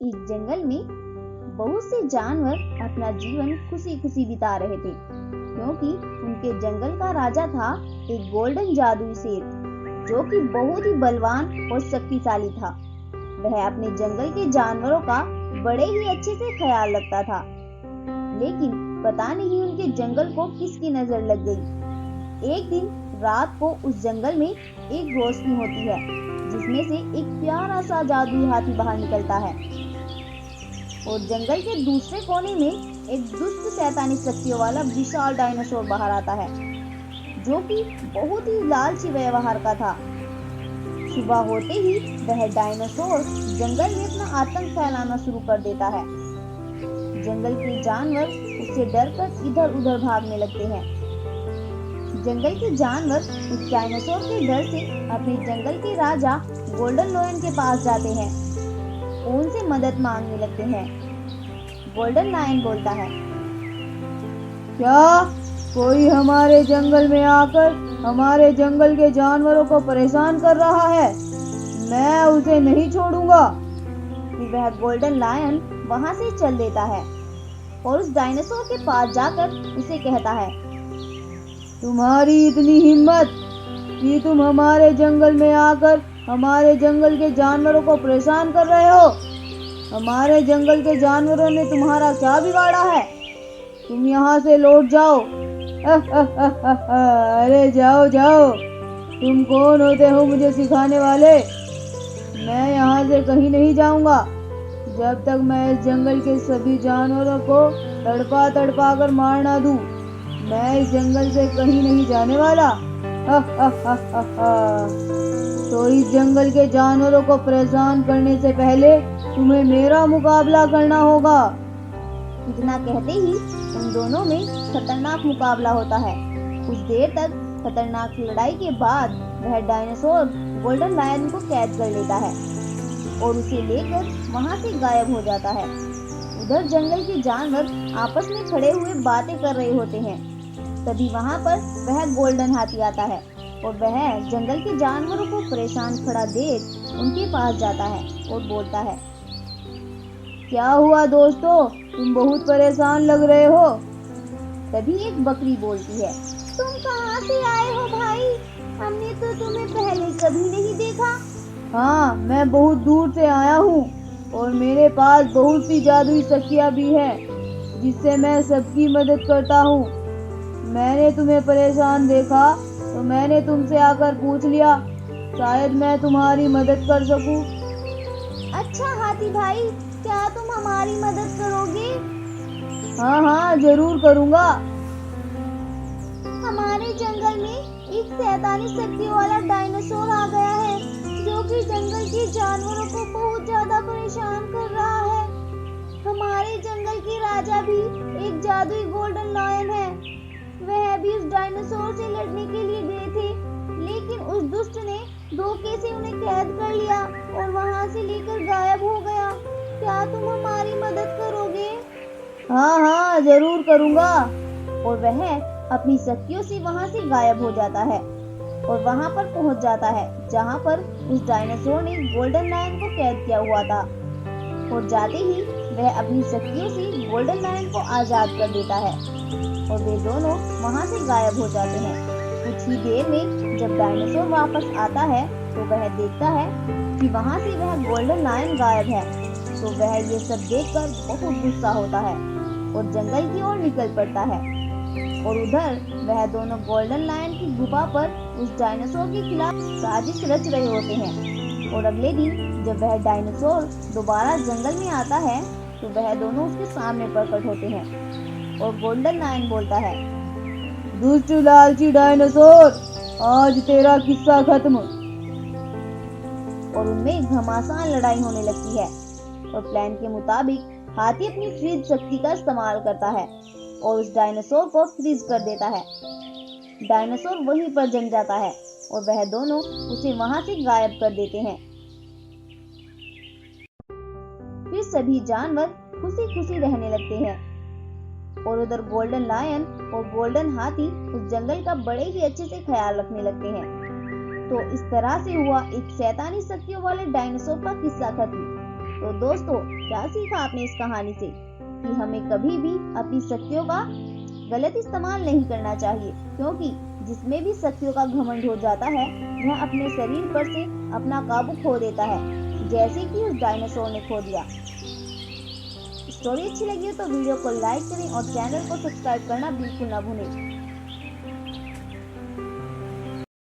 इस जंगल में बहुत से जानवर अपना जीवन खुशी खुशी बिता रहे थे, क्योंकि उनके जंगल का राजा था एक गोल्डन जादुई शेर, जो कि बहुत ही बलवान और शक्तिशाली था। वह अपने जंगल के जानवरों का बड़े ही अच्छे से ख्याल रखता था, लेकिन पता नहीं उनके जंगल को किसकी नजर लग गई। एक दिन रात को उस जंगल में एक रोशनी होती है, जिसमें से एक प्यारा सा जादुई हाथी बाहर निकलता है, और जंगल के दूसरे कोने में एक दुष्ट शैतानी शक्तियों वाला विशाल डायनासोर बाहर आता है, जो कि बहुत ही लालची व्यवहार का था। सुबह होते ही वह डायनासोर जंगल में अपना आतंक फैलाना शुरू कर देता है। जंगल के जानवर उससे डरकर इधर उधर भागने लगते हैं। जंगल के जानवर उस डायनासोर के डर से अपने जंगल के राजा गोल्डन लायन के पास जाते हैं, उनसे मदद मांगने लगते हैं। गोल्डन लायन बोलता है, क्या कोई हमारे जंगल में आकर हमारे जंगल के जानवरों को परेशान कर रहा है? मैं उसे नहीं छोड़ूंगा। फिर वह गोल्डन लायन वहां से चल देता है और उस डायनासोर के पास जाकर उसे कहता है, तुम्हारी इतनी हिम्मत कि तुम हमारे जंगल में आकर हमारे जंगल के जानवरों को परेशान कर रहे हो? हमारे जंगल के जानवरों ने तुम्हारा क्या बिगाड़ा है? तुम यहाँ से लौट जाओ। अरे जाओ जाओ, तुम कौन होते हो मुझे सिखाने वाले? मैं यहाँ से कहीं नहीं जाऊंगा जब तक मैं इस जंगल के सभी जानवरों को तड़पा तड़पा कर मार ना दूं। मैं इस जंगल से कहीं नहीं जाने वाला। तो इस जंगल के जानवरों को परेशान करने से पहले तुम्हें मेरा मुकाबला करना होगा। इतना कहते ही उन दोनों में खतरनाक मुकाबला होता है। कुछ देर तक खतरनाक लड़ाई के बाद वह डायनासोर गोल्डन लायन को कैद कर लेता है और उसे लेकर वहां से गायब हो जाता है। उधर जंगल के जानवर आपस में खड़े हुए बातें कर रहे होते हैं। तभी वहां पर वह गोल्डन हाथी आता है और वह जंगल के जानवरों को परेशान खड़ा देख उनके पास जाता है और बोलता है, क्या हुआ दोस्तों, तुम बहुत परेशान लग रहे हो? तभी एक बकरी बोलती है, तुम कहाँ से आए हो भाई? हमने तो तुम्हें पहले कभी नहीं देखा। हाँ, मैं बहुत दूर से आया हूँ और मेरे पास बहुत सी जादुई शक्तियाँ भी हैं, जिससे मैं सबकी मदद करता हूँ। मैंने तुम्हें परेशान देखा तो मैंने तुमसे आकर पूछ लिया, शायद मैं तुम्हारी मदद कर सकूं। अच्छा हाथी भाई, क्या तुम हमारी मदद करोगे? हाँ हाँ, जरूर करूँगा। हमारे जंगल में एक शैतानी शक्तियों वाला डायनासोर आ गया है, जो कि जंगल के जानवरों को बहुत ज्यादा परेशान कर रहा है। हमारे जंगल के राजा भी एक जादुई गोल्डन लायन है। वह भी उस डायनासोर से लड़ने के लिए गए थे, लेकिन उस दुष्ट ने धोखे से उन्हें कैद कर लिया और वहां से लेकर गायब हो गया। क्या तुम हमारी मदद करोगे? हाँ हाँ, जरूर करूँगा। और वह अपनी शक्तियों से वहां से गायब हो जाता है और वहां पर पहुंच जाता है जहां पर उस डायनासोर ने गोल्डन लायन को कैद किया हुआ था। और जाते ही वह अपनी शक्तियों से गोल्डन लायन को आजाद कर देता है और वे दोनों वहां से गायब हो जाते हैं। कुछ ही देर में जब डायनासोर वापस आता है तो वह देखता है कि वहां से वह गोल्डन लायन गायब है। तो वह ये सब देखकर बहुत गुस्सा होता है और जंगल की ओर निकल पड़ता है। और उधर वह दोनों गोल्डन लायन की गुफा पर उस डायनासोर के खिलाफ साजिश रच रहे होते हैं। और अगले दिन जब वह डायनासोर दोबारा जंगल में आता है तो वह दोनों उसके सामने प्रकट होते हैं और गोल्डन लायन बोलता है, दुष्ट लालची डायनासोर, आज तेरा किस्सा खत्म। और उनमें घमासान लड़ाई होने लगती है और प्लान के मुताबिक हाथी अपनी फ्रीज शक्ति का इस्तेमाल करता है और उस डायनासोर को फ्रीज कर देता है। डायनासोर वहीं पर जम जाता है और वह दोनों उसे वहां से गायब कर देते हैं। फिर सभी जानवर खुशी खुशी रहने लगते हैं और उधर गोल्डन लायन और गोल्डन हाथी उस जंगल का बड़े ही अच्छे से ख्याल रखने लगते हैं। तो इस तरह से हुआ एक शैतानी शक्तियों वाले डायनासोर का किस्सा खत्म। तो दोस्तों, क्या सीखा आपने इस कहानी से? कि हमें कभी भी अपनी शक्तियों का गलत इस्तेमाल नहीं करना चाहिए, क्योंकि जिसमें भी शक्तियों का घमंड हो जाता है वह अपने शरीर पर से अपना काबू खो देता है, जैसे कि उस डायनासोर ने खो दिया। स्टोरी अच्छी लगी हो तो वीडियो को लाइक करें और चैनल को सब्सक्राइब करना बिल्कुल ना भूलें।